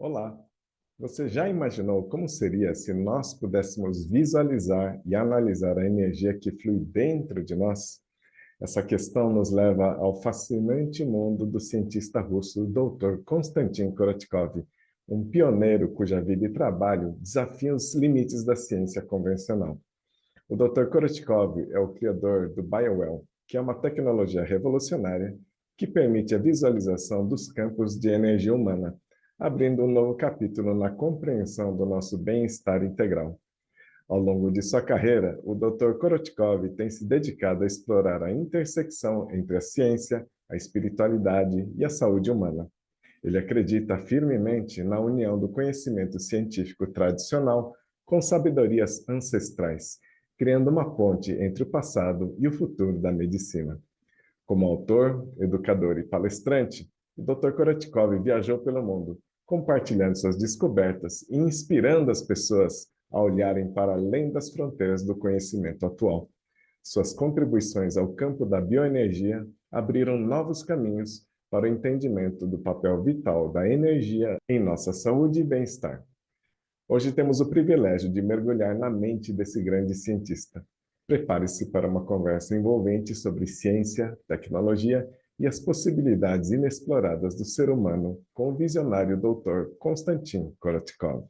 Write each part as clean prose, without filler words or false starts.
Olá! Você já imaginou como seria se nós pudéssemos visualizar e analisar a energia que flui dentro de nós? Essa questão nos leva ao fascinante mundo do cientista russo Dr. Konstantin Korotkov, um pioneiro cuja vida e trabalho desafiam os limites da ciência convencional. O Dr. Korotkov é o criador do BioWell, que é uma tecnologia revolucionária que permite a visualização dos campos de energia humana, abrindo um novo capítulo na compreensão do nosso bem-estar integral. Ao longo de sua carreira, o Dr. Korotkov tem se dedicado a explorar a intersecção entre a ciência, a espiritualidade e a saúde humana. Ele acredita firmemente na união do conhecimento científico tradicional com sabedorias ancestrais, criando uma ponte entre o passado e o futuro da medicina. Como autor, educador e palestrante, o Dr. Korotkov viajou pelo mundo, compartilhando suas descobertas e inspirando as pessoas a olharem para além das fronteiras do conhecimento atual. Suas contribuições ao campo da bioenergia abriram novos caminhos para o entendimento do papel vital da energia em nossa saúde e bem-estar. Hoje temos o privilégio de mergulhar na mente desse grande cientista. Prepare-se para uma conversa envolvente sobre ciência, tecnologia e as possibilidades inexploradas do ser humano com o visionário Dr. Konstantin Korotkov.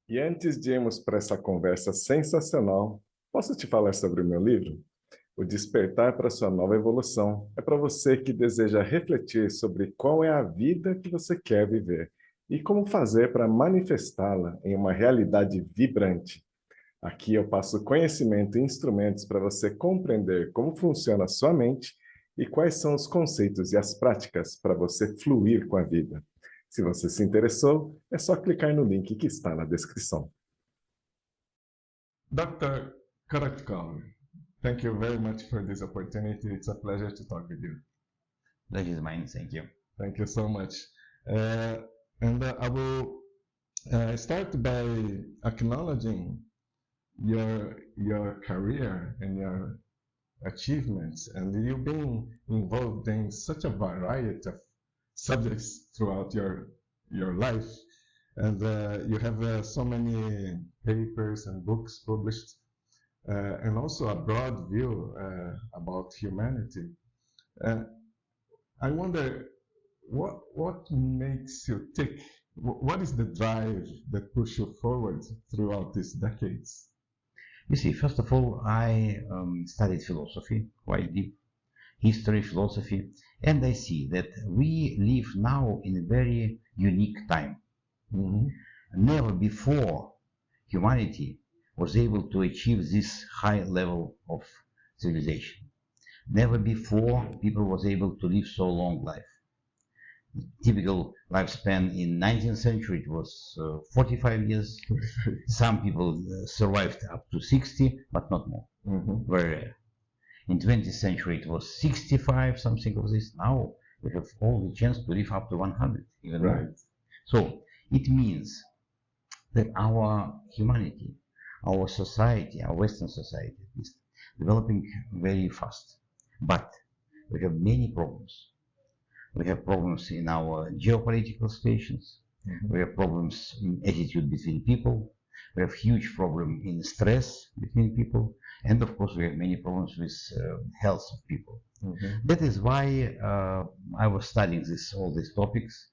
E antes de irmos para essa conversa sensacional, posso te falar sobre o meu livro? O Despertar para sua Nova Evolução é para você que deseja refletir sobre qual é a vida que você quer viver e como fazer para manifestá-la em uma realidade vibrante. Aqui eu passo conhecimento e instrumentos para você compreender como funciona a sua mente e quais são os conceitos e as práticas para você fluir com a vida. Se você se interessou, é só clicar no link que está na descrição. Dr. Korotkov, thank you very much for this opportunity. It's a pleasure to talk with you. Pleasure is mine. Thank you. Thank you so much. I will start by acknowledging your career and your achievements, and you've been involved in such a variety of subjects throughout your life, and you have so many papers and books published, and also a broad view about humanity. I wonder what makes you tick? What is the drive that pushes you forward throughout these decades? You see, first of all, I studied philosophy, quite deep, history, philosophy, and I see that we live now in a very unique time. Mm-hmm. Never before humanity was able to achieve this high level of civilization. Never before people was able to live so long life. Typical lifespan in 19th century it was 45 years. Some people survived up to 60, but not more. Mm-hmm. Very rare. In 20th century it was 65, something of this. Now we have all the chance to live up to 100, even Right. more. So it means that our humanity, our society, our Western society is developing very fast. But we have many problems. We have problems in our geopolitical situations. Mm-hmm. We have problems in attitude between people. We have huge problem in stress between people. And of course, we have many problems with health of people. Mm-hmm. That is why I was studying all these topics,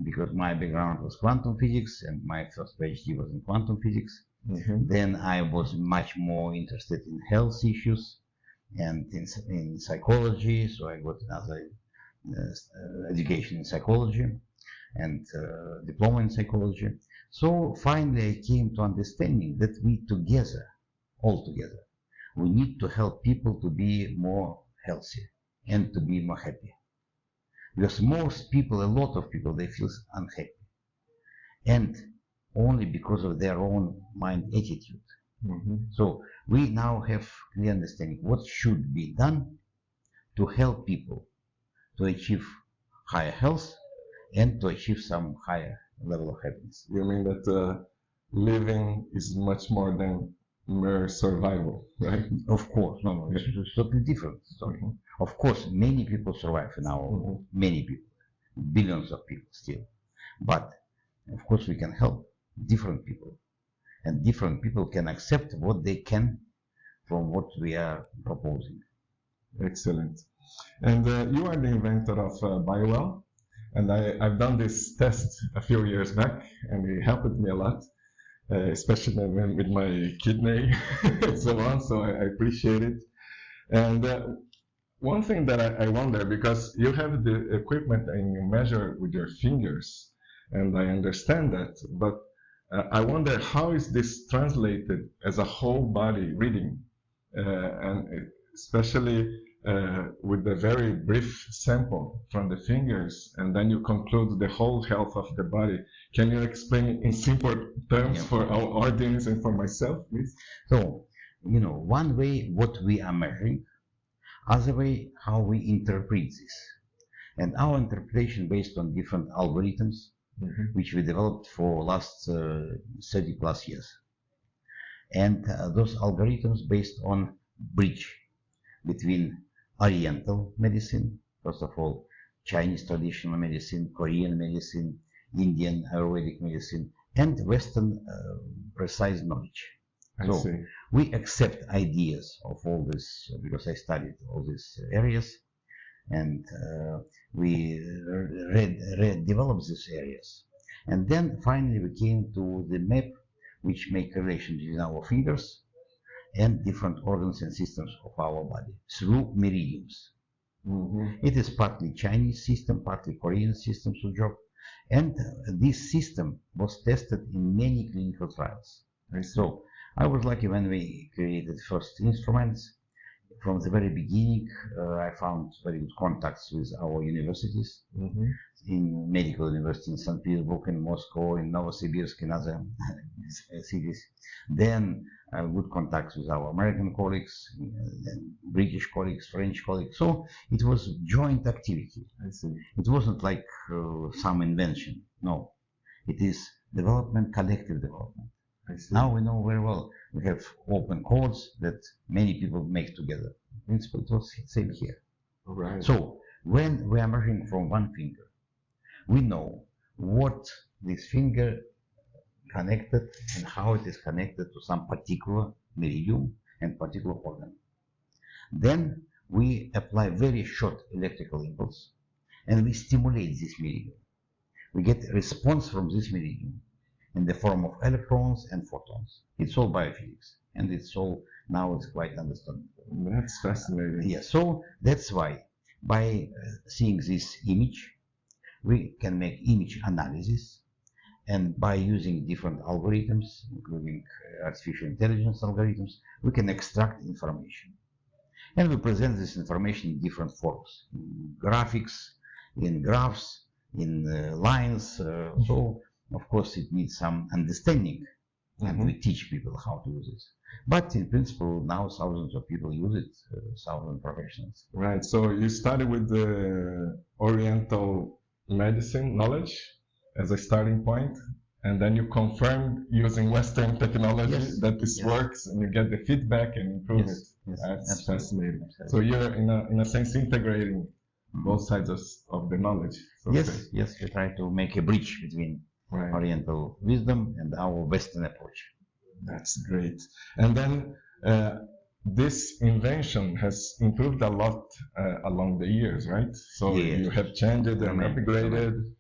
because my background was quantum physics and my first PhD was in quantum physics. Mm-hmm. Then I was much more interested in health issues and in psychology, so I got another education in psychology and diploma in psychology. So finally I came to understanding that we together, all together, we need to help people to be more healthy and to be more happy. Because most people, a lot of people, they feel unhappy. And only because of their own mind attitude. Mm-hmm. So we now have clear understanding what should be done to help people to achieve higher health and to achieve some higher level of happiness. You mean that living is much more than mere survival, right? Of course, no, it's totally different story. Of course, many people survive now, many people, billions of people still. But of course, we can help different people, and different people can accept what they can from what we are proposing. Excellent. And you are the inventor of BioWell, and I've done this test a few years back, and it helped me a lot, especially with my kidney and so on, so I appreciate it. And one thing that I wonder, because you have the equipment and you measure with your fingers, and I understand that, but I wonder how is this translated as a whole body reading, and especially with the very brief sample from the fingers, and then you conclude the whole health of the body. Can you explain in simple terms for our audience and for myself, please? So, one way what we are measuring, other way how we interpret this. And our interpretation based on different algorithms, which we developed for last 30 plus years. And those algorithms based on bridge between Oriental medicine, first of all, Chinese traditional medicine, Korean medicine, Indian Ayurvedic medicine, and Western precise knowledge. So we accept ideas of all this, because I studied all these areas, and we developed these areas. And then finally we came to the map which make relation between our fingers and different organs and systems of our body through meridians. It is partly Chinese system, partly Korean system to job, and this system was tested in many clinical trials. So I was lucky when we created first instruments. From the very beginning, I found very good contacts with our universities, in medical university in St. Petersburg, in Moscow, in Novosibirsk, in other cities. Then good contacts with our American colleagues, British colleagues, French colleagues. So it was joint activity. It wasn't like some invention. No, it is development, collective development. Now we know very well we have open codes that many people make together. In principle, it was same here. So when we are measuring from one finger, we know what this finger connected and how it is connected to some particular meridian and particular organ. Then we apply very short electrical impulse and we stimulate this meridian. We get a response from this meridian in the form of electrons and photons. It's all biophysics, and it's all now it's quite understandable. That's fascinating. Yes, so that's why by seeing this image, we can make image analysis, and by using different algorithms, including artificial intelligence algorithms, we can extract information. And we present this information in different forms, in graphics, in graphs, in lines. So, of course, it needs some understanding, and we teach people how to use this. But in principle, now thousands of people use it, thousands of professionals. Right, so you started with the Oriental medicine knowledge as a starting point, and then you confirmed using Western technology that this works, and you get the feedback and improve it. That's fascinating. So you're, in a sense, integrating both sides of the knowledge. So Yes, we try to make a bridge between Oriental wisdom and our Western approach. That's great. And then this invention has improved a lot along the years, right? So you have changed it and upgraded.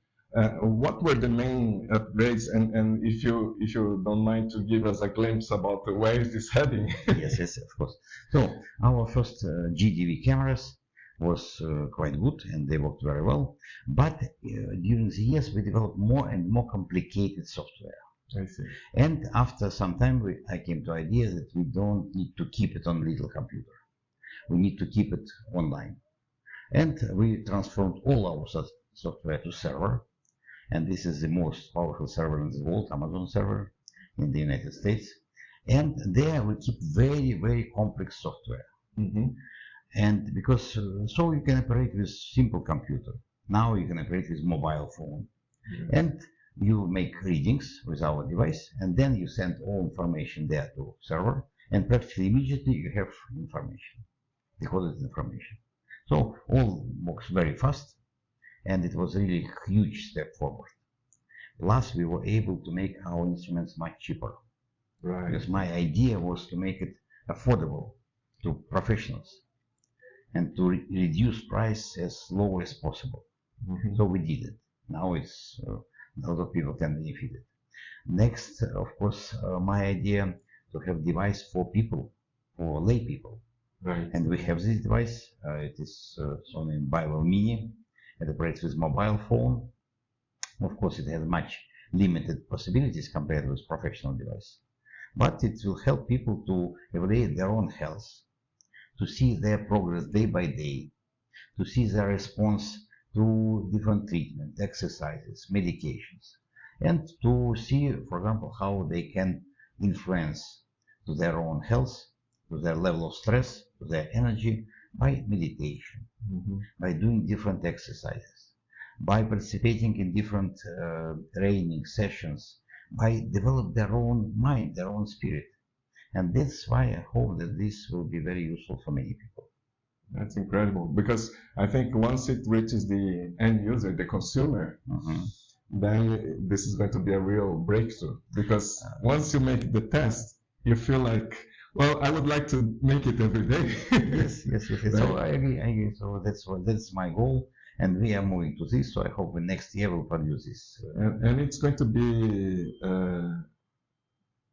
What were the main upgrades? And if you don't mind to give us a glimpse about where is this heading? Yes, of course. So our first GDV cameras was quite good and they worked very well. But during the years we developed more and more complicated software. I see. And after some time I came to the idea that we don't need to keep it on little computer. We need to keep it online. And we transformed all our software to server. And this is the most powerful server in the world, Amazon server in the United States. And there we keep very, very complex software. And because so you can operate with simple computer. Now you can operate with mobile phone. And you make readings with our device, and then you send all information there to server, and practically immediately you have information, decoded information. So all works very fast, and it was really a huge step forward. Plus, we were able to make our instruments much cheaper. Right. Because my idea was to make it affordable to professionals and to reduce price as low as possible. Mm-hmm. So we did it. Now it's a lot of people can benefit it. Next, of course, my idea to have device for people, for lay people. Right. And we have this device. It is Sony Bible Mini. It operates with mobile phone. Of course, it has much limited possibilities compared with professional device. But it will help people to evaluate their own health, to see their progress day by day, to see their response to different treatment, exercises, medications, and to see, for example, how they can influence to their own health, to their level of stress, to their energy by meditation, Mm-hmm. by doing different exercises, by participating in different training sessions, by develop their own mind, their own spirit. And that's why I hope that this will be very useful for many people. That's incredible, because I think once it reaches the end user, the consumer, then this is going to be a real breakthrough. Because once you make the test, you feel like, well, I would like to make it every day. Yes. Right. So I agree. So that's my goal, and we are moving to this. So I hope next year we'll produce this. And it's going to be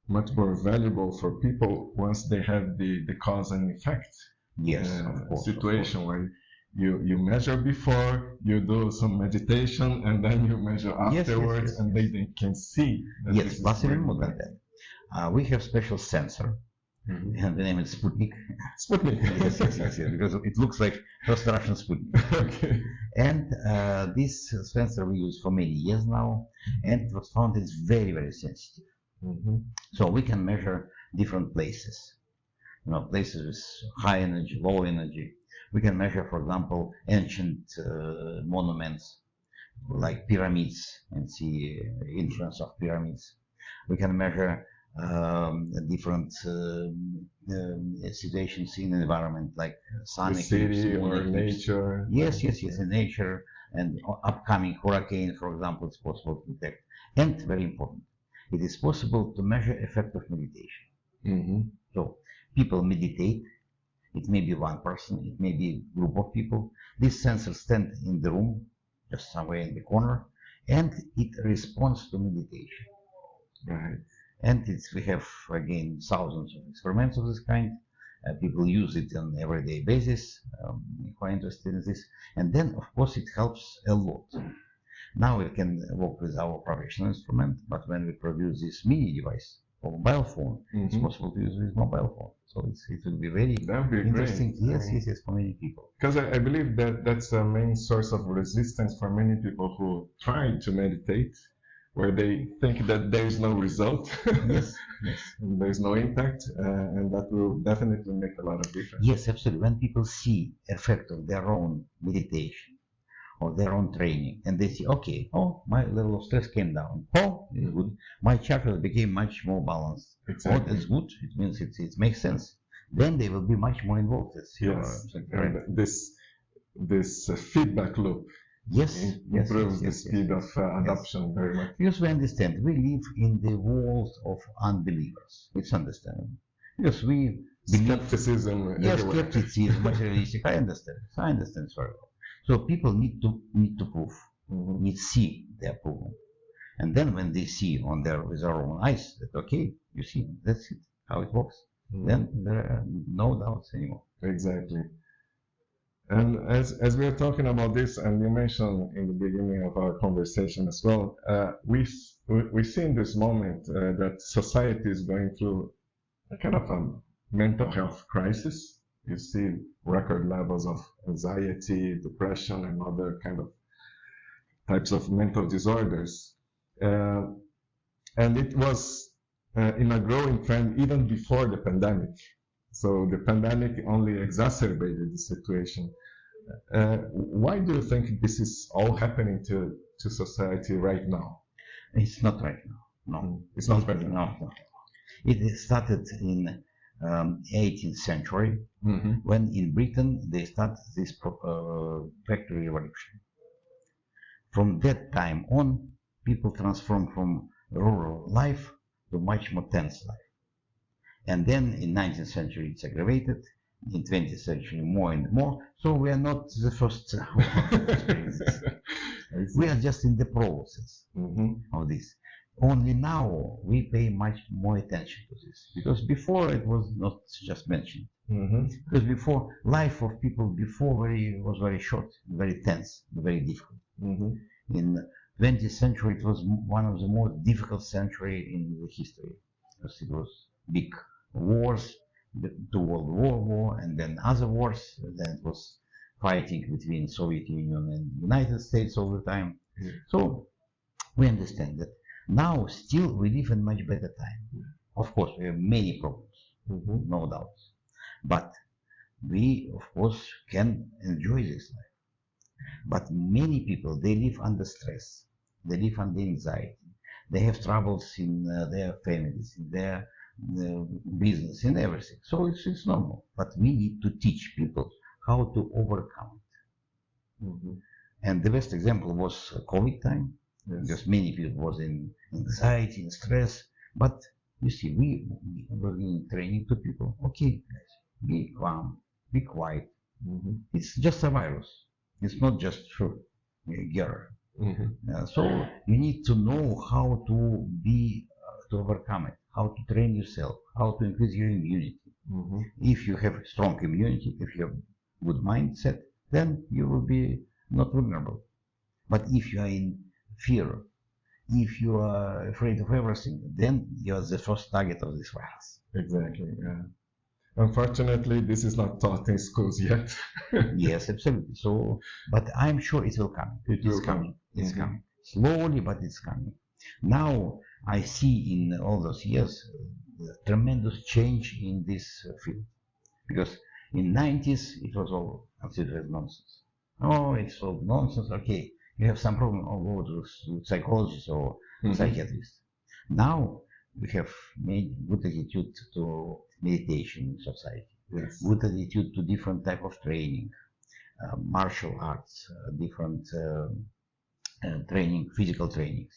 much more valuable for people once they have the cause and effect Of course, situation where you measure before, you do some meditation, and then you measure afterwards, and they can see. Yes, plus even more than that. We have special sensor, and the name is Sputnik. Sputnik. yes, because it looks like first Russian Sputnik. Okay. And this sensor we use for many years now, and it was found it's very, very sensitive. So we can measure different places. Places with high energy, low energy. We can measure, for example, ancient monuments like pyramids and see influence of pyramids. We can measure different situations in the environment like sun The eclipse, city moon or eclipse. nature. Yes, in nature and upcoming hurricane, for example, it's possible to detect. And very important, it is possible to measure effect of meditation. So people meditate. It may be one person, it may be a group of people. This sensor stands in the room, just somewhere in the corner, and it responds to meditation. Right. And we have, again, thousands of experiments of this kind. People use it on an everyday basis, quite interested in this. And then, of course, it helps a lot. Now we can work with our professional instrument, but when we produce this mini device for mobile phone, it's possible to use with mobile phone. So it will be very interesting. Great. Yes, for many people. Because I believe that that's a main source of resistance for many people who try to meditate, where they think that there is no result, Yes. and there is no impact, and that will definitely make a lot of difference. Yes, absolutely. When people see effect of their own meditation or their own training, and they see, okay, my level of stress came down. It's good. My chakras became much more balanced. Exactly. That's good. It means it makes sense. Then they will be much more involved. Yes. And this feedback loop improves the speed of adoption very much. Because we understand, we live in the world of unbelievers. It's understandable. Because we believe. Skepticism. Yes, everywhere. skepticism, materialistic. I understand very well. So people need to prove, need to see their proven. And then when they see with their own eyes that, okay, you see, that's it, how it works, then there are no doubts anymore. Exactly. And as we are talking about this, and you mentioned in the beginning of our conversation as well, we see in this moment that society is going through a kind of a mental health crisis. You see record levels of anxiety, depression, and other kind of types of mental disorders. And it was in a growing trend even before the pandemic. So the pandemic only exacerbated the situation. Why do you think this is all happening to society right now? It's not right now. No. It's not right now. No. It started in 18th century, when in Britain they started this factory revolution. From that time on, people transformed from rural life to much more tense life. And then in 19th century it's aggravated, in 20th century more and more, so we are not the first experiences. We are just in the process of this. Only now we pay much more attention to this, because before it was not just mentioned. Because before, life of people before was very short, very tense, very difficult. In 20th century it was one of the most difficult century in the history, because it was big wars, the World War, and then other wars. Then it was fighting between Soviet Union and United States all the time. So we understand that now still we live in much better time. Of course, we have many problems, no doubt. But we, of course, can enjoy this life. But many people, they live under stress. They live under anxiety. They have troubles in their families, in their business, in everything. So it's normal. But we need to teach people how to overcome it. And the best example was COVID time. Because many people was in anxiety and stress. But you see, we were in training to people. Okay, guys, be calm, be quiet. It's just a virus. It's not just gear. So you need to know how to to overcome it, how to train yourself, how to increase your immunity. If you have strong immunity, if you have good mindset, then you will be not vulnerable. But if you are in fear, if you are afraid of everything, then you are the first target of this virus. Exactly. Yeah. Unfortunately, this is not taught in schools yet. Yes, absolutely. So, but I'm sure it will come. It's coming. It's coming slowly, but it's coming. Now I see in all those years tremendous change in this field, because in 90s it was all considered as nonsense. Oh, it's all nonsense. Okay, you have some problem, go to psychologist or psychiatrist. Now we have made good attitude to meditation in society, good attitude to different type of training, martial arts, different training, physical trainings.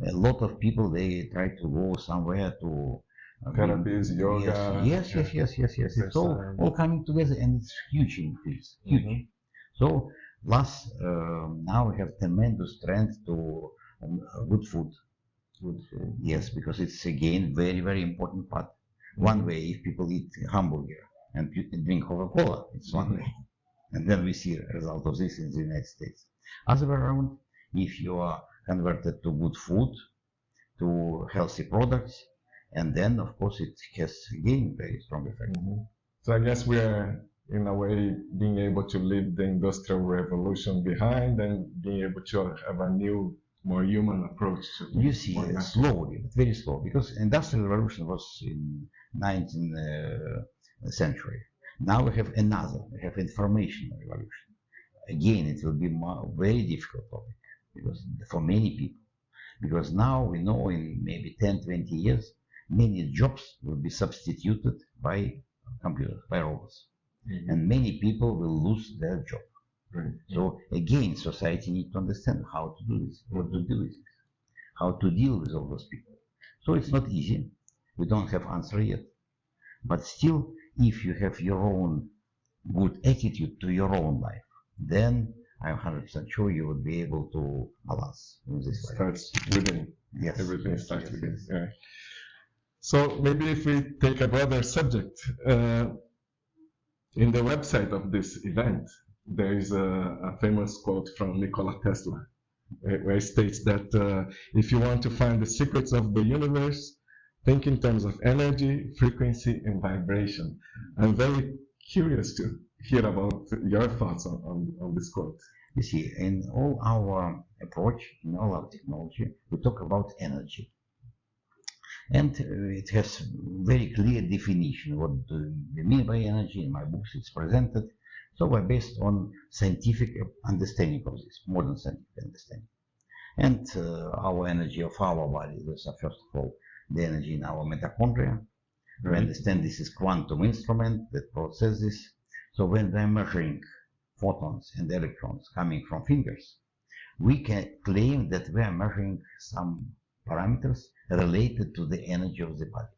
A lot of people, they try to go somewhere to therapies, yoga. Yes. It's all coming together, and it's huge increase, huge. So now we have tremendous trend to good food. Yes, because it's again very, very important part. One way, if people eat hamburger and drink Coca-Cola, it's one way. And then we see a result of this in the United States. Other way around, if you are converted to good food, to healthy products, and then of course it has again very strong effect. So I guess we are in a way being able to leave the industrial revolution behind and being able to have a new, more human approach to things. You see, slowly, but very slow, because industrial revolution was in 19th century. Now we have information revolution. Again, it will be very difficult topic, because for many people, because now we know in maybe 10-20 years, many jobs will be substituted by computers, by robots, and many people will lose their job. So again, society needs to understand how to do this, what to do with this, how to deal with all those people. So it's not easy. We don't have answer yet. But still, if you have your own good attitude to your own life, then I'm 100% sure you will be able to balance in this way. Starts within. Yes. Everything starts within. Yeah. So maybe if we take a broader subject, in the website of this event, there is a famous quote from Nikola Tesla, where it states that if you want to find the secrets of the universe, think in terms of energy, frequency, and vibration. I'm very curious to hear about your thoughts on this quote. You see, in all our approach, in all our technology, we talk about energy. And it has very clear definition what we mean by energy. In my books it's presented. So we're based on scientific understanding of this, modern scientific understanding. And our energy of our body, those are first of all the energy in our mitochondria, We understand this is quantum instrument that processes. So when we're measuring photons and electrons coming from fingers, we can claim that we are measuring some parameters related to the energy of the body.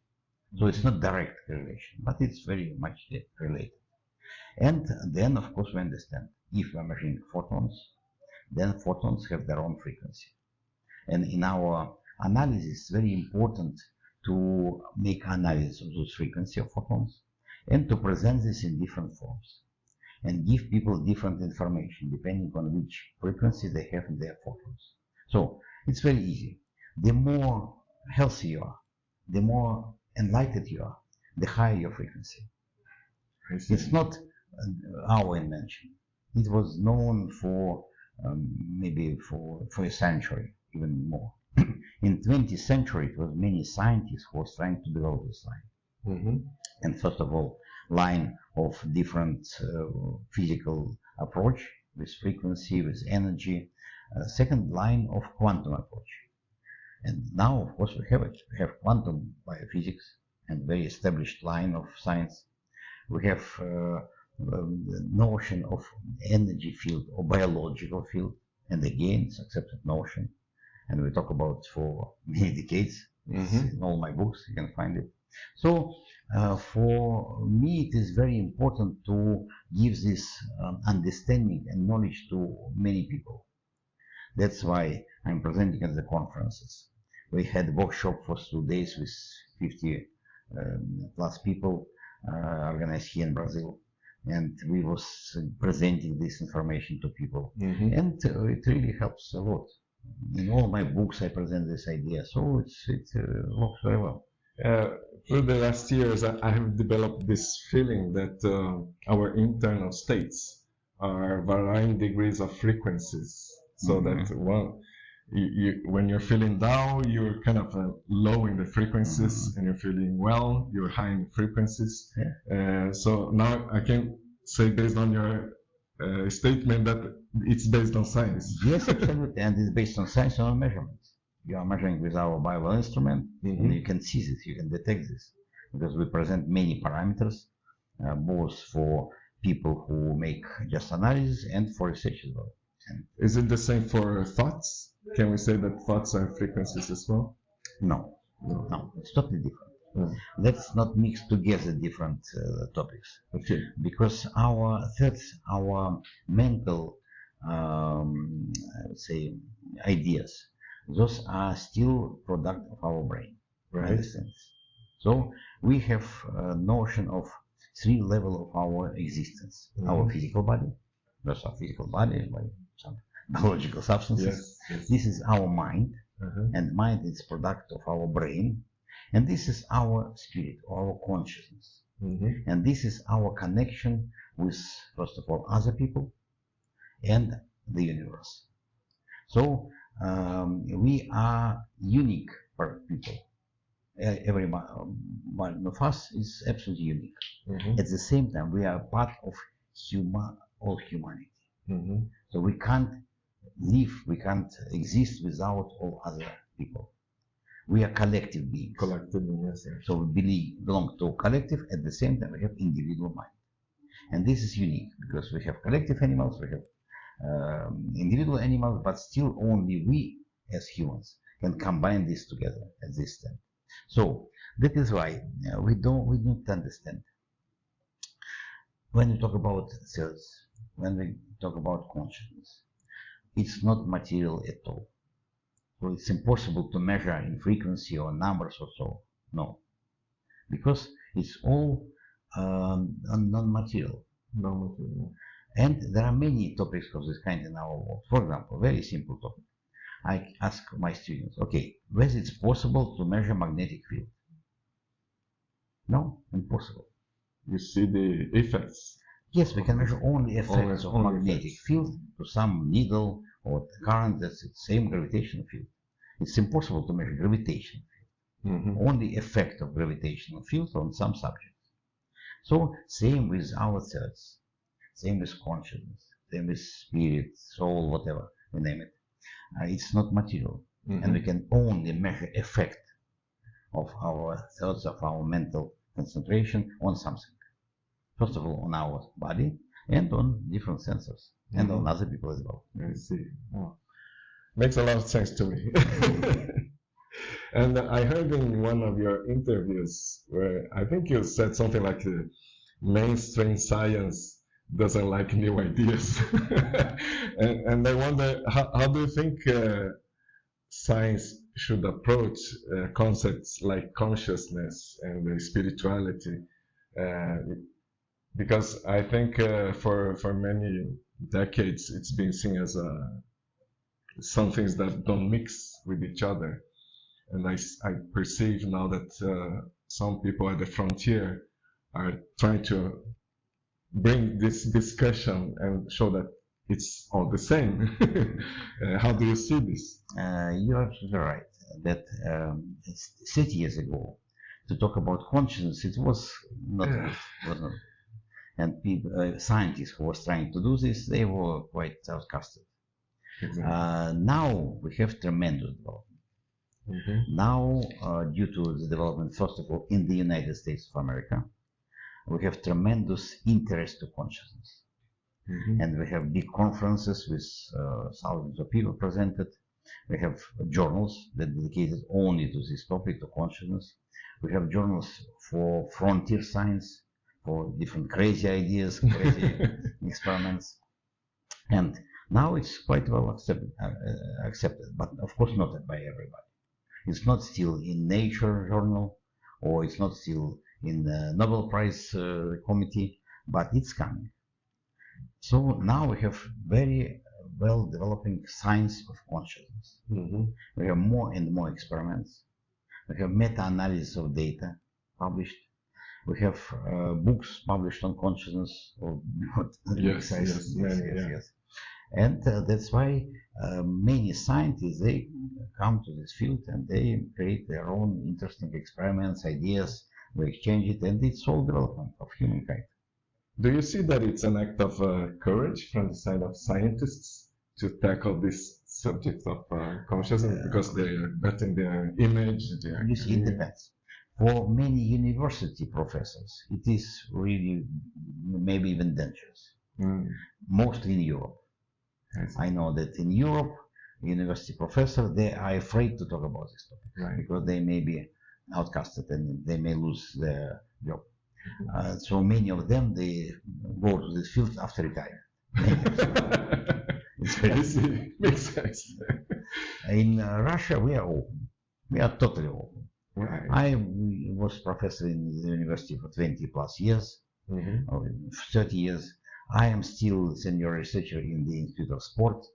So it's not direct correlation, but it's very much related. And then, of course, we understand if we're measuring photons, then photons have their own frequency. And in our analysis, it's very important to make analysis of those frequency of photons and to present this in different forms and give people different information depending on which frequency they have in their photons. So it's very easy. The more healthy you are, the more enlightened you are, the higher your frequency. It's not our invention. It was known for maybe for a century, even more. In 20th century, it was many scientists who was trying to develop this line. And first of all, line of different physical approach with frequency, with energy. Second line of quantum approach. And now, of course, we have it. We have quantum biophysics and very established line of science. We have the notion of energy field or biological field, and again, it's accepted notion. And we talk about for many decades. In all my books, you can find it. So, for me, it is very important to give this understanding and knowledge to many people. That's why I'm presenting at the conferences. We had a workshop for 2 days with 50 plus people organized here in Brazil. And we was presenting this information to people. And it really helps a lot. In all my books, I present this idea, so it works very well. Through the last years, I have developed this feeling that our internal states are varying degrees of frequencies. So that when you're feeling down, you're kind of low in the frequencies, and you're feeling well, you're high in the frequencies. So now I can say, based on your statement, that it's based on science. Yes, absolutely, and it's based on science and on measurements. You are measuring with our Bible instrument, and you can see this, you can detect this, because we present many parameters, both for people who make just analysis and for research as well. And is it the same for thoughts? Can we say that thoughts are frequencies as well? No, it's totally different. Let's not mix together different topics. Because our thoughts, our mental, I would say, ideas, those are still product of our brain. So we have a notion of 3 levels of our existence. Our physical body, that's our physical body, by some biological substances. This is our mind, and mind is product of our brain. And this is our spirit, our consciousness. And this is our connection with, first of all, other people and the universe. So we are unique people. Every one of us is absolutely unique. At the same time, we are part of all humanity. So we can't live, we can't exist without all other people. We are collective beings. So we belong to collective. At the same time, we have individual mind. And this is unique because we have collective animals, we have individual animals, but still only we as humans can combine this together at this time. So that is why we need to understand. When we talk about cells, when we talk about consciousness, it's not material at all. So it's impossible to measure in frequency or numbers or so. No. Because it's all non-material. And there are many topics of this kind in our world. For example, very simple topic. I ask my students, okay, whether it's possible to measure magnetic field? No, impossible. You see the effects. Yes, we can measure only effects of magnetic field to some needle or current that's the same gravitational field. It's impossible to measure gravitational field. Only effect of gravitational field on some subjects. So same with our thoughts, same with consciousness, same with spirit, soul, whatever we name it. It's not material, and we can only measure effect of our thoughts, of our mental concentration on something. First of all, on our body and on different sensors and on other people as well. I see. Oh. Makes a lot of sense to me. And I heard in one of your interviews where I think you said something like mainstream science doesn't like new ideas. and I wonder, how do you think science should approach concepts like consciousness and spirituality? Because I think for many decades it's been seen as some things that don't mix with each other. And I perceive now that some people at the frontier are trying to bring this discussion and show that it's all the same. How do you see this? You're absolutely right. That 30 years ago, to talk about consciousness, it was not good. And people, scientists who was trying to do this, they were quite outcasted. Exactly. Now we have tremendous development. Now, due to the development, first of all, in the United States of America, we have tremendous interest to consciousness. And we have big conferences with thousands of people presented. We have journals that dedicated only to this topic, to consciousness. We have journals for frontier science, for different crazy ideas, crazy experiments. And now it's quite well accepted, but of course not by everybody. It's not still in Nature journal, or it's not still in the Nobel Prize committee, but it's coming. So now we have very well developing science of consciousness. We have more and more experiments. We have meta-analysis of data published. We have books published on consciousness. Yes. And that's why many scientists, they come to this field and they create their own interesting experiments, ideas, we exchange it, and it's all development of humankind. Do you see that it's an act of courage from the side of scientists to tackle this subject of consciousness because they are getting their image? You see, it depends. For many university professors, it is really maybe even dangerous, mostly in Europe. I know that in Europe, university professors, they are afraid to talk about this topic because they may be outcasted and they may lose their job. So many of them, they go to this field after retirement. I see. Makes sense. In Russia, we are open. We are totally open. I was professor in the university for 20 plus years, or 30 years. I am still senior researcher in the Institute of Sport,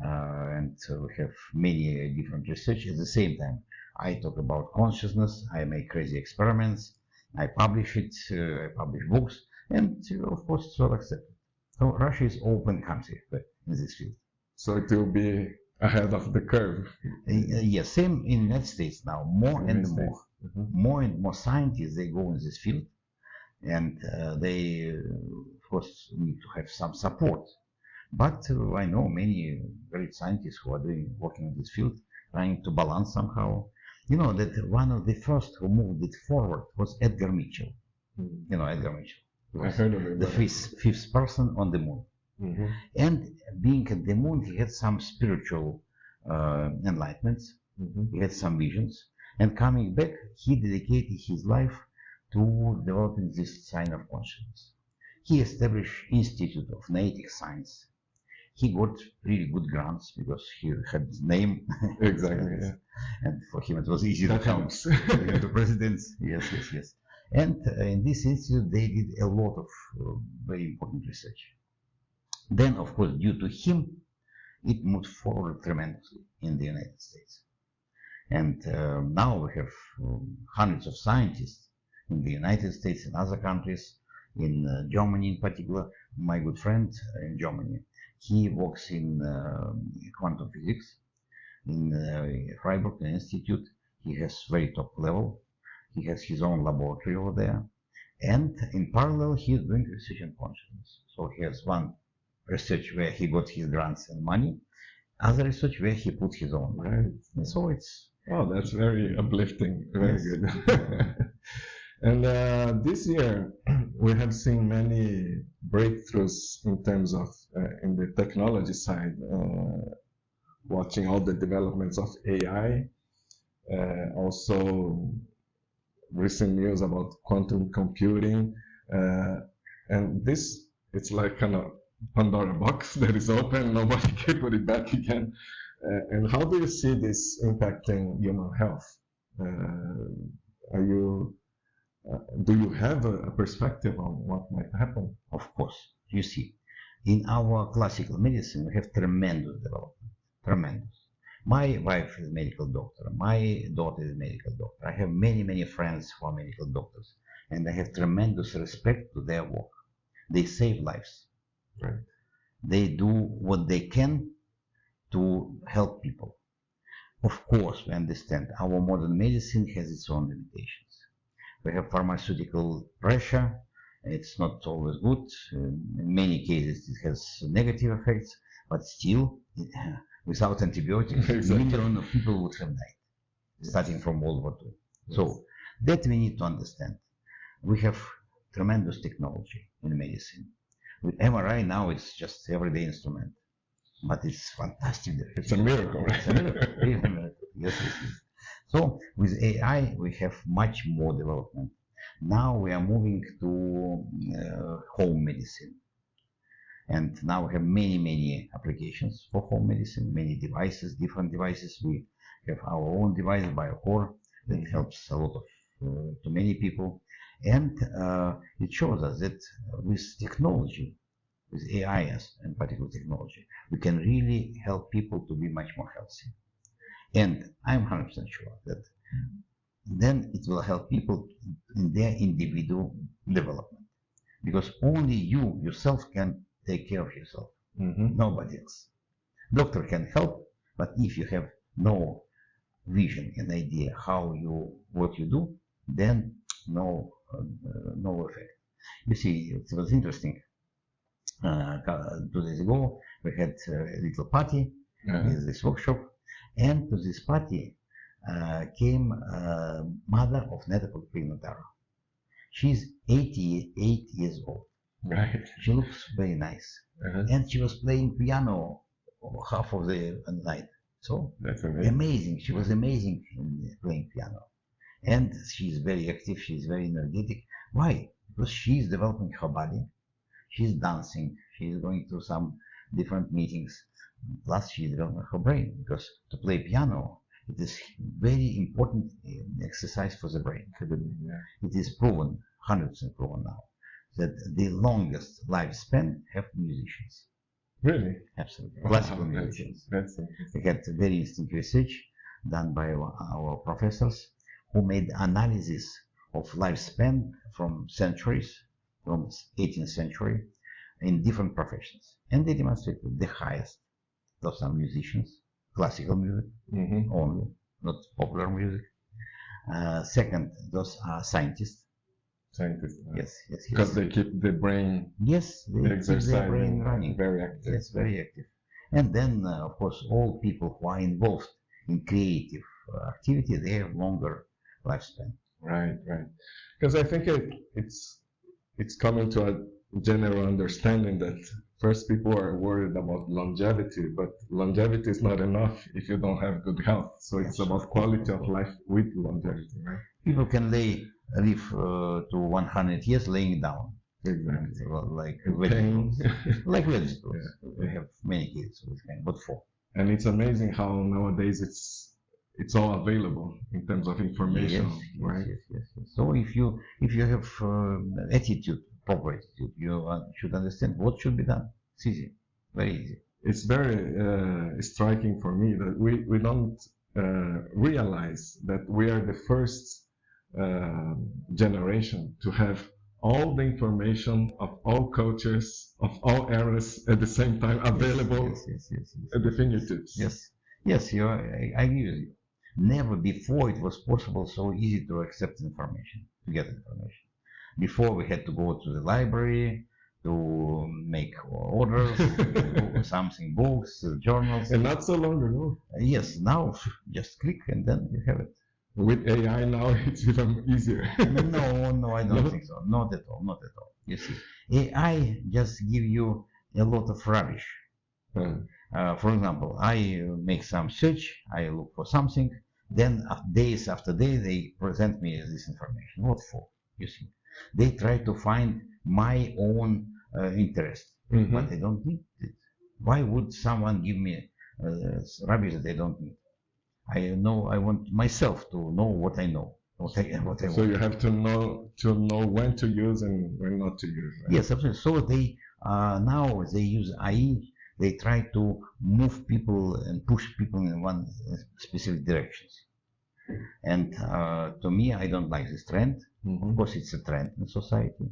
and we have many different research. At the same time, I talk about consciousness, I make crazy experiments, I publish it, I publish books, and of course it's well accepted. So Russia is open country in this field. So it will be ahead of the curve. Yes, same in the United States now, more and more. More and more scientists, they go in this field, and they of course need to have some support. But I know many great scientists who are working in this field, trying to balance somehow. You know that one of the first who moved it forward was Edgar Mitchell. You know Edgar Mitchell. I heard of it. The fifth person on the moon. And being at the moon, he had some spiritual enlightenments. He had some visions. And coming back, he dedicated his life to developing this sign of consciousness. He established Institute of Native Science. He got really good grants because he had his name. Exactly. Yeah. And for him it was easy that to come helps. to presidents. Yes. And in this institute they did a lot of very important research. Then, of course, due to him, it moved forward tremendously in the United States. And now we have hundreds of scientists in the United States and other countries, in Germany in particular. My good friend in Germany, he works in quantum physics in Freiburg Institute. He has very top level. He has his own laboratory over there. And in parallel, he is doing research on consciousness. So he has one research where he got his grants and money, other research where he put his own money. And so it's... Oh, that's very uplifting. Very good. And this year, we have seen many breakthroughs in terms of in the technology side, watching all the developments of AI, also recent news about quantum computing, and this, it's like kind of Pandora box that is open, nobody can put it back again. And how do you see this impacting human health? Do you have a perspective on what might happen? Of course, you see, in our classical medicine, we have tremendous development, tremendous. My wife is a medical doctor. My daughter is a medical doctor. I have many, many friends who are medical doctors, and I have tremendous respect to their work. They save lives. Right. They do what they can to help people. Of course, we understand our modern medicine has its own limitations. We have pharmaceutical pressure. It's not always good. In many cases, it has negative effects, but still, without antibiotics, Exactly. millions of people would have died, starting from World War II. Yes. So that we need to understand. We have tremendous technology in medicine. With MRI now, it's just everyday instrument, but it's fantastic. It's a miracle, right? It's a miracle, really a miracle. Yes, it is. So with AI, we have much more development. Now we are moving to home medicine. And now we have many, many applications for home medicine, many devices, different devices. We have our own device, BioCore, that helps a lot of, to many people. And it shows us that with technology, with AI and particular technology, we can really help people to be much more healthy. And I'm 100% sure that then it will help people in their individual development. Because only you yourself can take care of yourself. Nobody else. Doctor can help, but if you have no vision and idea what you do, then no effect. You see, it was interesting. 2 days ago, we had a little party, this workshop, and to this party came mother of Neta. She's 88 years old. Right. She looks very nice. And she was playing piano half of the night. So that's amazing. She was amazing in playing piano. And she's very active, she's very energetic. Why? Because she's developing her body, she's dancing, she's going to some different meetings. Plus she's developing her brain, because to play piano, it is very important exercise for the brain. It is proven, 100% proven now, that the longest lifespan have musicians. Really? Absolutely. Classical musicians. That's interesting. We had very interesting research done by our professors who made analysis of lifespan from centuries, from 18th century, in different professions. And they demonstrated the highest. Those are musicians, classical music only, not popular music. Second, those are scientists. Scientists. Yes. Because they keep the brain. Yes, they keep their brain running. Very active. Yes, very active. And then, of course, all people who are involved in creative activity, they have longer lifespan. Right. Because I think it's coming to a general understanding that first people are worried about longevity, but longevity is not enough if you don't have good health. So it's about quality of life with longevity, right? People can live to 100 years laying down. Exactly. Like vegetables. Like vegetables. Yeah. We have many cases of this kind, but for. And it's amazing how nowadays it's all available in terms of information, right? Yes. So if you have attitude, proper attitude, you should understand what should be done. It's easy, very easy. It's very striking for me that we don't realize that we are the first generation to have all the information of all cultures, of all eras at the same time available at the fingertips. Yes, I agree with you. Never before it was possible so easy to accept information, to get information. Before we had to go to the library, to make orders, something, books, journals. And not so long ago. Yes, now just click and then you have it. With AI now, it's even easier. No, I don't think so. Not at all. You see, AI just give you a lot of rubbish. For example, I make some search, I look for something, then days after day they present me this information. What for? You see, they try to find my own interest, but they don't need it. Why would someone give me rubbish that they don't need? I want myself to know what I know. What I want. So you have to know when to use and when not to use. Right? Yes, absolutely. So they now they use AI. They try to move people and push people in one specific directions. And to me, I don't like this trend. Of course, it's a trend in society,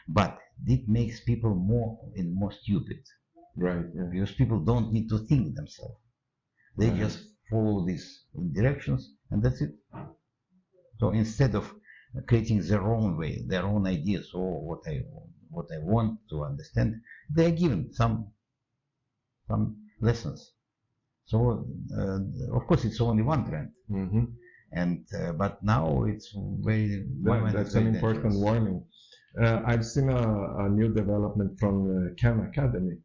but it makes people more and more stupid. Right. Yeah. Because people don't need to think themselves. They just follow these directions, and that's it. So instead of creating their own way, their own ideas, or what I want to understand, they are given some lessons. So of course it's only one trend, and but now it's very. That's an important warning. I've seen a new development from Khan Academy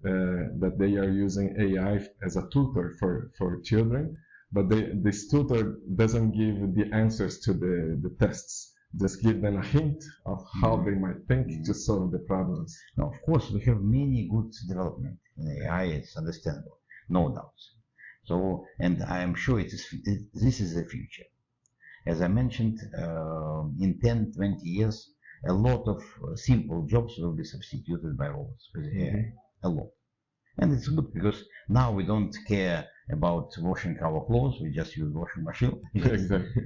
that they are using AI as a tutor for children, but this tutor doesn't give the answers to the tests. Just give them a hint of how they might think to solve the problems. Now, of course, we have many good development in AI. It's understandable, no doubts. So, and I am sure this is the future. As I mentioned, in 10, 20 years, a lot of simple jobs will be substituted by robots with AI. A lot. And it's good because now we don't care about washing our clothes, we just use washing machine. Exactly.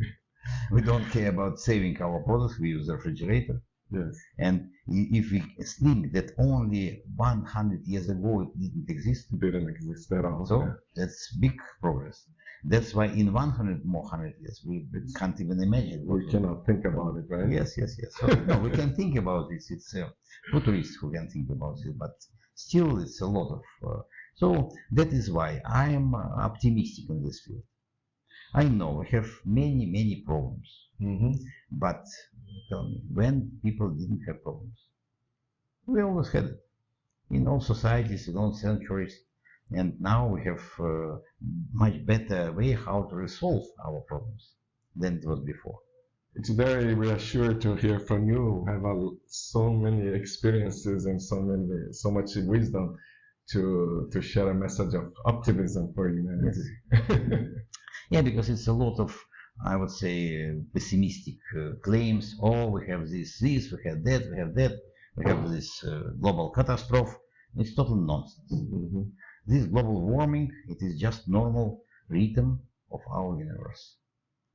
We don't care about saving our products, we use the refrigerator. Yes. And if we think that only 100 years ago it didn't exist. It didn't exist at all. So that's big progress. That's why in 100 years we can't even imagine. We cannot think about it, right? Yes. So, no, we can think about this. It's futurists who can think about it, but still it's a lot of. So that is why I am optimistic in this field. I know we have many problems, but tell me, when people didn't have problems, we always had it in all societies, in all centuries. And now we have much better way how to resolve our problems than it was before. It's very reassuring to hear from you who have so many experiences and so much wisdom to share a message of optimism for humanity. Yes. Yeah, because it's a lot of, I would say, pessimistic claims. Oh, we have this, we have that, we have this global catastrophe. It's total nonsense. This global warming, it is just normal rhythm of our universe.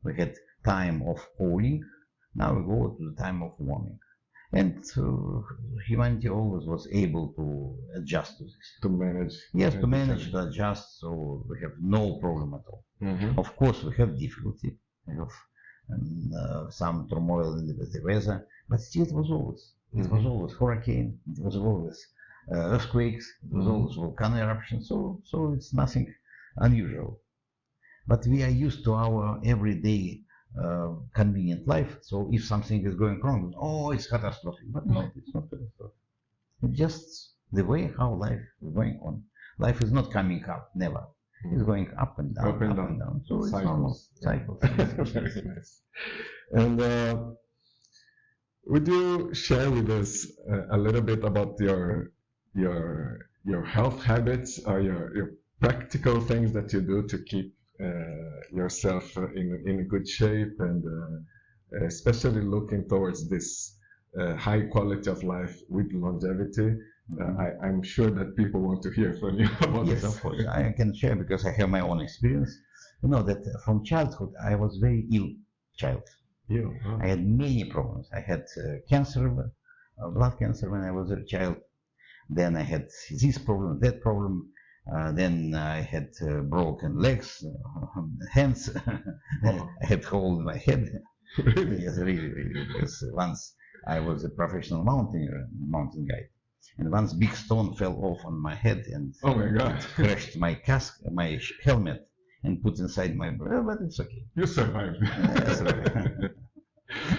We had time of cooling, now we go to the time of warming. And humanity always was able to adjust to this. To manage. Yes, to manage, to adjust, so we have no problem at all. Of course, we have difficulty, we have some turmoil in the weather, but still it was always. It was always hurricane, it was always earthquakes, it was always volcano eruption, so it's nothing unusual. But we are used to our everyday convenient life, so if something is going wrong, oh, it's catastrophic. But no, it's not catastrophic. It's just the way how life is going on. Life is not coming up, never. It's going up and down, up and down. So it's normal cycles. Very nice. And would you share with us a little bit about your health habits or your practical things that you do to keep yourself in good shape, and especially looking towards this high quality of life with longevity? I'm sure that people want to hear from you about this. Yes, of course. I can share because I have my own experience. You know that from childhood I was very ill child. I had many problems. I had cancer, blood cancer when I was a child. Then I had this problem, that problem. Then I had broken legs, hands. I had hole in my head. Yes, really, because once I was a professional mountain guide, and once big stone fell off on my head and oh my God, crashed my helmet and put inside my brain, but it's okay. You survived.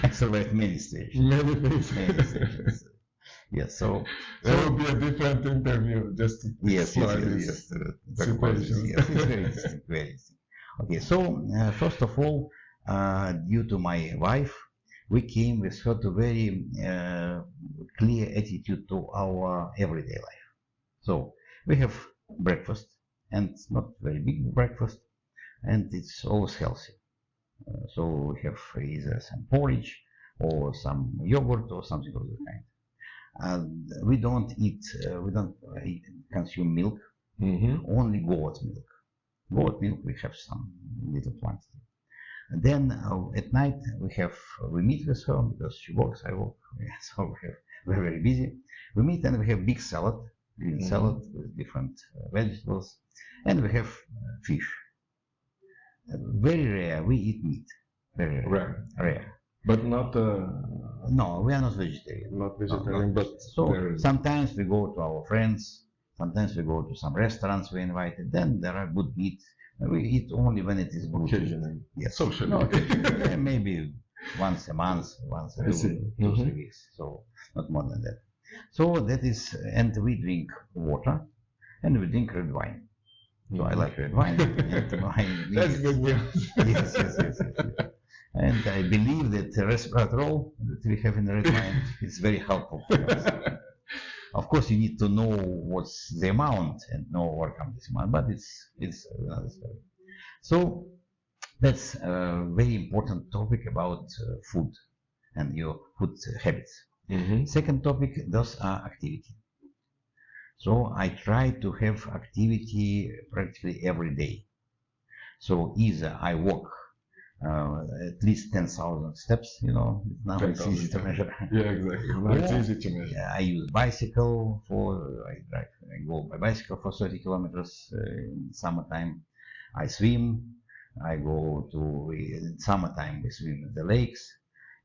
I survived many stages. Many stages. Yes, so there will be a different interview just to explore these situations. Yes, it's very interesting, very interesting. Okay, so first of all, due to my wife, we came with her to very clear attitude to our everyday life. So we have breakfast, and not very big breakfast, and it's always healthy. So we have either some porridge or some yogurt or something of the kind. We don't consume milk, only goat milk. Goat milk we have some little quantity. And then at night we meet with her because she works, I work, so we're very busy. We meet and we have big salad, green salad with different vegetables, and we have fish. Very rare, we eat meat. Very rare. But not no, we are not vegetarian. Not vegetarian, but so sometimes we go to our friends, sometimes we go to some restaurants we invited, then there are good meat. We eat only when it is good. Occasionally. Yes. Socially. No, occasionally. Maybe once a month, once a 2-3 weeks. So not more than that. So that is, and we drink water and we drink red wine. So I like red wine. And wine That's good news. Yes. And I believe that the resveratrol that we have in the red wine is very helpful for us. Of course, you need to know what's the amount and know where comes this amount, but it's another story. So that's a very important topic about food and your food habits. Second topic, those are activity. So I try to have activity practically every day. So either I walk at least 10,000 steps, now it's easy to measure. Yeah, exactly. Now it's easy to measure. I use bicycle I go by bicycle for 30 kilometers in summertime. I swim. I go in summertime we swim in the lakes.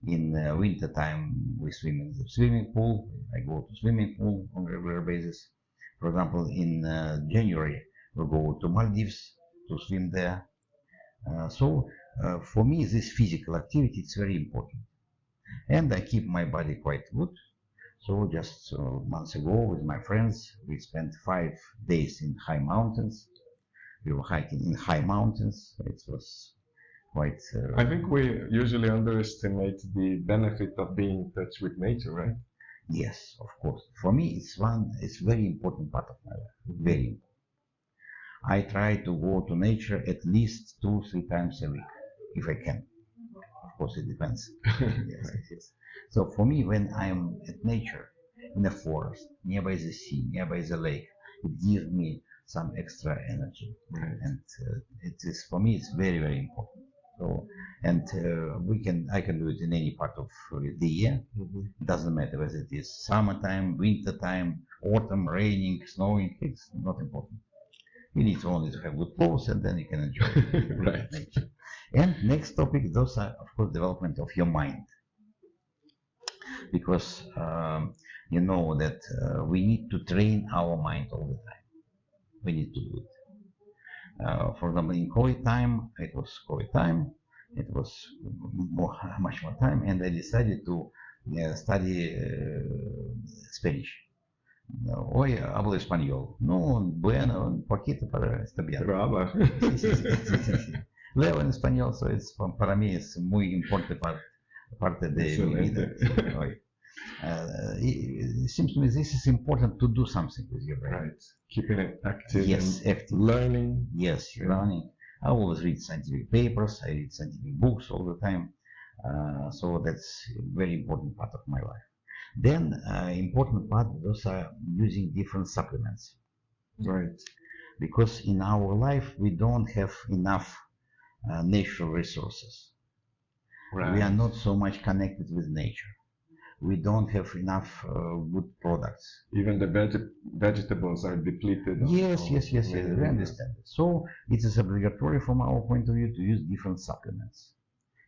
In winter time we swim in the swimming pool. I go to swimming pool on a regular basis. For example, in January we go to Maldives to swim there. For me, this physical activity is very important, and I keep my body quite good. So just months ago, with my friends, we spent 5 days in high mountains. We were hiking in high mountains. It was quite. I think we usually underestimate the benefit of being in touch with nature, right? Yes, of course. For me, it's very important part of my life. Very important. I try to go to nature at least 2-3 times a week, if I can. Of course, it depends. Yes. So for me, when I'm at nature, in a forest, nearby the sea, nearby the lake, it gives me some extra energy. Right. And it is, for me, it's very, very important. So, and I can do it in any part of the year. It doesn't matter whether it is summertime, wintertime, autumn, raining, snowing. It's not important. You need only to have good clothes, and then you can enjoy Right. nature. And next topic, those are, of course, development of your mind. Because you know that we need to train our mind all the time. We need to do it. For example, in COVID time, it was much more time, and I decided to study Spanish. Hoy hablo español. No, bueno, un poquito para estudiar. Pero habla. Leo en español, so para mí es muy importante parte de mi vida. It seems to me this is important to do something with your brain. Right. Keeping it active. Yes, active. Learning. Yes, learning. I always read scientific papers. I read scientific books all the time. So that's a very important part of my life. Then important part, those are using different supplements. Right. Because in our life we don't have enough natural resources. Right. We are not so much connected with nature. We don't have enough good products. Even the vegetables are depleted. Yes, we understand it. So it is obligatory from our point of view to use different supplements.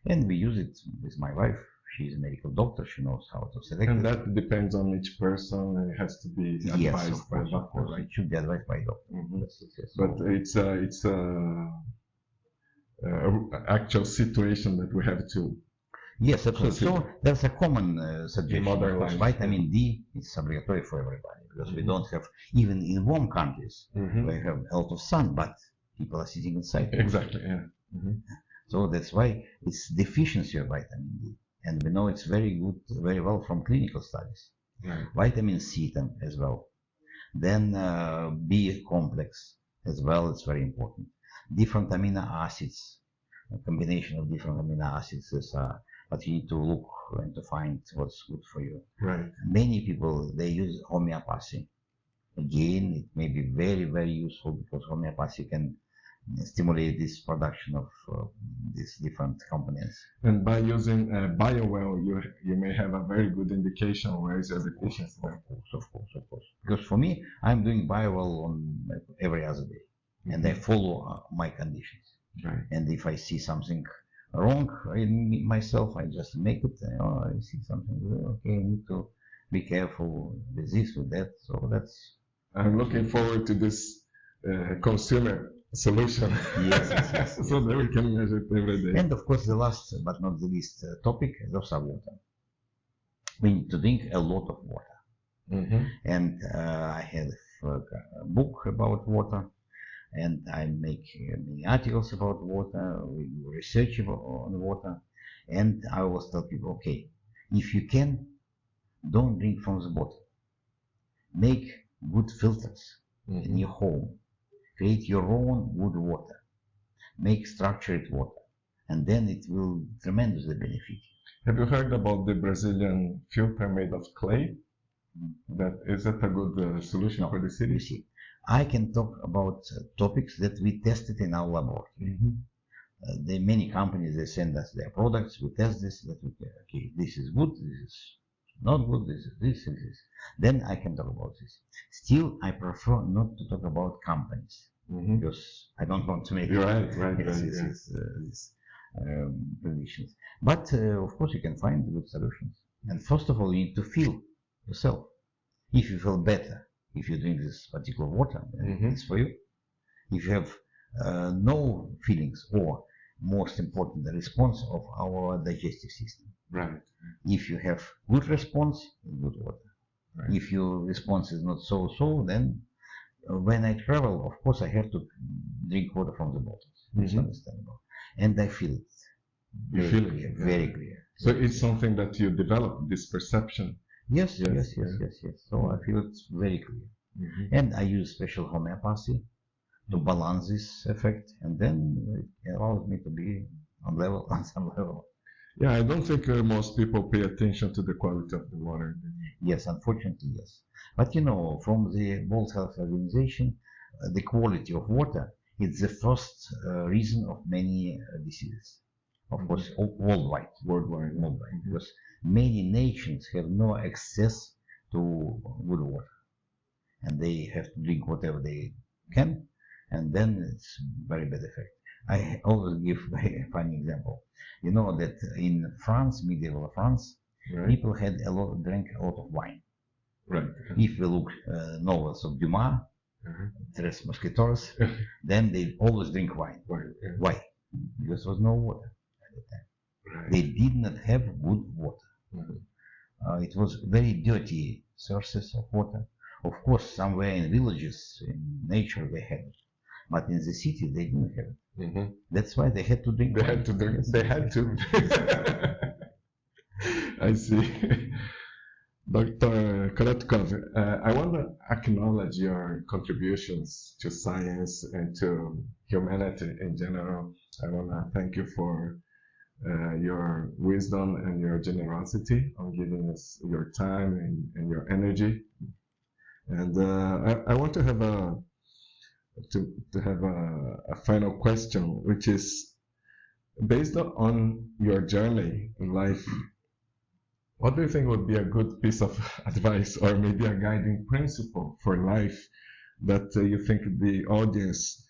And we use it with my wife. She's a medical doctor. She knows how to select And it. that depends on each person. It has to be advised by a doctor. It should be advised by a doctor. Mm-hmm. Yes. But it's actual situation that we have to. Yes, absolutely. So there's a common suggestion. Modern Of course, life. vitamin D is obligatory for everybody because we don't have, even in warm countries, we have a lot of sun, but people are sitting inside. Exactly, yeah. So that's why it's deficiency of vitamin D. And we know it's very good, very well from clinical studies. Right. Vitamin C then as well. Then B complex as well, it's very important. Different amino acids, a combination of different amino acids is but you need to look and to find what's good for you. Right. Many people, they use homeopathy. Again, it may be very, very useful because homeopathy can stimulate this production of these different components. And by using BioWell, you may have a very good indication where is your deficiency. Of course. Because for me, I'm doing BioWell on every other day, and I follow my conditions. Right. And if I see something wrong in myself, I just make it. I see something. Okay, I need to be careful with this, with that. So that's. I'm looking forward to this consumer solution. Yes. So that we can measure it every day. And of course, the last but not the least topic is also water. We need to drink a lot of water. And I have a book about water, and I make many articles about water. We do research on water, and I always tell people, okay, if you can, don't drink from the bottle. Make good filters in your home. Create your own good water. Make structured water, and then it will tremendously benefit. Have you heard about the Brazilian filter made of clay? Is that a good solution for the city? You see, I can talk about topics that we tested in our laboratory. Many companies, they send us their products, we test this, okay, this is good, this is not good, this is this. Then I can talk about this. Still, I prefer not to talk about companies because I don't want to make predictions. But of course, you can find good solutions. And first of all, you need to feel yourself. If you feel better, if you drink this particular water, it's for you. If you have no feelings, or most important, the response of our digestive system. Right. If you have good response, good water. Right. If your response is not so, then when I travel, of course, I have to drink water from the bottles. It's understandable. And I feel it. Very clear. So it's something that you develop, this perception. Yes. So I feel it's very clear. And I use special homeopathy to balance this effect, and then it allows me to be on some level. Yeah, I don't think most people pay attention to the quality of the water. Yes, unfortunately, yes. But from the World Health Organization, the quality of water is the first reason of many diseases. Of course, worldwide, because many nations have no access to good water, and they have to drink whatever they can, and then it's very bad effect. I always give a funny example. You know that in France, medieval France, people drank a lot of wine. Right. If we look novels of Dumas, Tres Mosquitoes, then they always drink wine. Why? Because there was no water at the time. They did not have good water. It was very dirty sources of water. Of course, somewhere in villages, in nature, they had it. But in the city, they didn't have it. That's why they had to drink wine. They had to. I see. Dr. Korotkov, I want to acknowledge your contributions to science and to humanity in general. I want to thank you for your wisdom and your generosity on giving us your time and your energy. And I want to have a final question, which is based on your journey in life. What do you think would be a good piece of advice, or maybe a guiding principle for life that you think the audience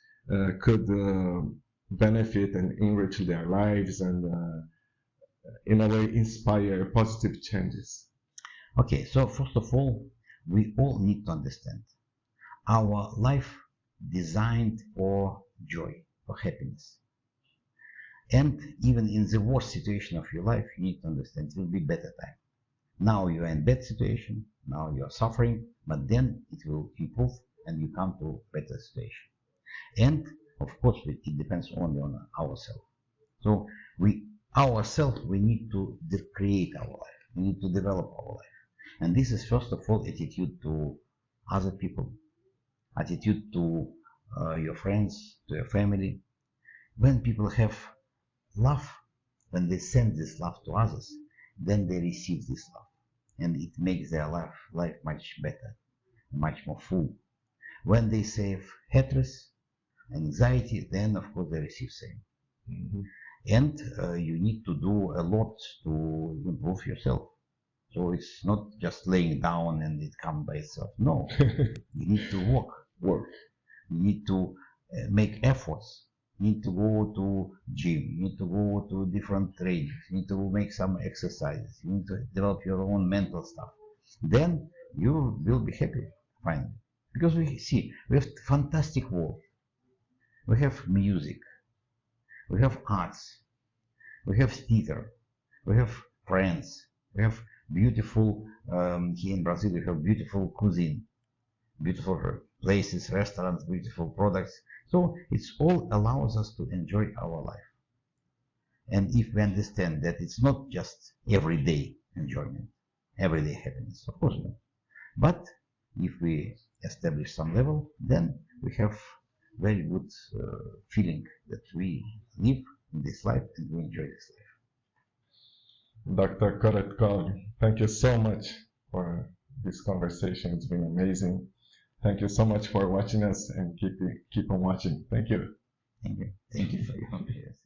could benefit and enrich their lives and in a way inspire positive changes? Okay, so first of all, we all need to understand our life designed for joy, for happiness. And even in the worst situation of your life, you need to understand it will be better time. Now you are in bad situation, now you are suffering, but then it will improve and you come to better situation. And of course, it depends only on ourselves. So we need to create our life. We need to develop our life. And this is first of all attitude to other people, attitude to your friends, to your family. When people have love, when they send this love to others, then they receive this love. And it makes their life much better, much more full. When they say hatred, anxiety, then of course they receive same. Mm-hmm. And you need to do a lot to improve yourself. So it's not just laying down and it comes by itself. No, you need to work. You need to make efforts. You need to go to gym. You need to go to different trainings. You need to make some exercises. You need to develop your own mental stuff. Then you will be happy finally. Because we have fantastic world. We have music. We have arts. We have theater. We have friends. We have beautiful, here in Brazil, we have beautiful cuisine, beautiful places, restaurants, beautiful products. So it's all allows us to enjoy our life. And if we understand that it's not just everyday enjoyment, everyday happiness, of course not. But if we establish some level, then we have very good feeling that we live in this life and we enjoy this life. Dr. Korotkov, thank you so much for this conversation. It's been amazing. Thank you so much for watching us and keep on watching. Thank you. Thank you. Thank you for your interest.